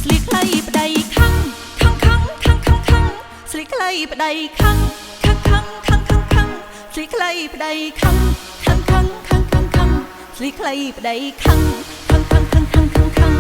ស្លីខ្លីប្តីខំខំខំខំខំខំស្លីខ្លីប្តីខំខំខំខំខំខំស្លីខ្លីប្តីខំខំខំខំខំខំស្លីខ្លីប្តីខំខំខំខំខំខំខំ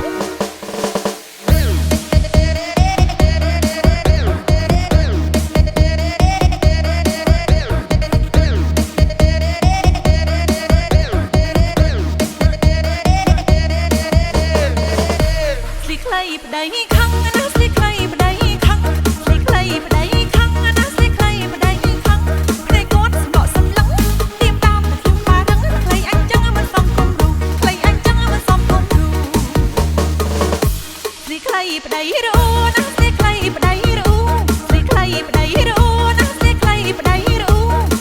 ស្លីខ្លីប្តីខំណាស្លីខ្លីប្តីខំស្លីខ្លីប្តីខំណាស្លីខ្លីប្តីខំតែគាត់ស្បកសំឡឹងទៀមតាមតែខ្ញុំបារឹងខ្លីអញចឹងមិនសមគុំរូខ្លីអញចឹងមិនសមគុំរូស្លីខ្លីប្តីរੂណាស្លីខ្លីប្តីរੂស្លីខ្លីប្តីរੂណាស្លីខ្លីប្តីរੂ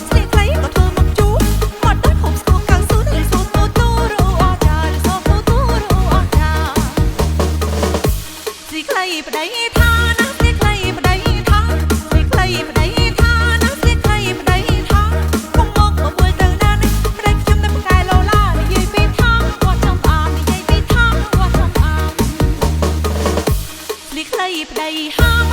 ស្លីខ្លីក៏ធ្វើមកជួមកដល់ហូបស្គរកៅស៊ូលីស៊ូតូទូរੂអចាលីស៊ូតូទូរੂអចាស្លីខ្លីប្តីថាណាស្លីខ្លីប្តីថាស្លីខ្លីប្តីថាណាស្លីខ្លីប្តីថាកុំមកមើលទៅណានេះប្តីខ្ញុំនៅផ្កាយឡូឡានិយាយពីថាគាត់ចង់ផ្អាមនិយាយពីថាគាត់ចង់ផ្អាមស្លីខ្លីប្តីហា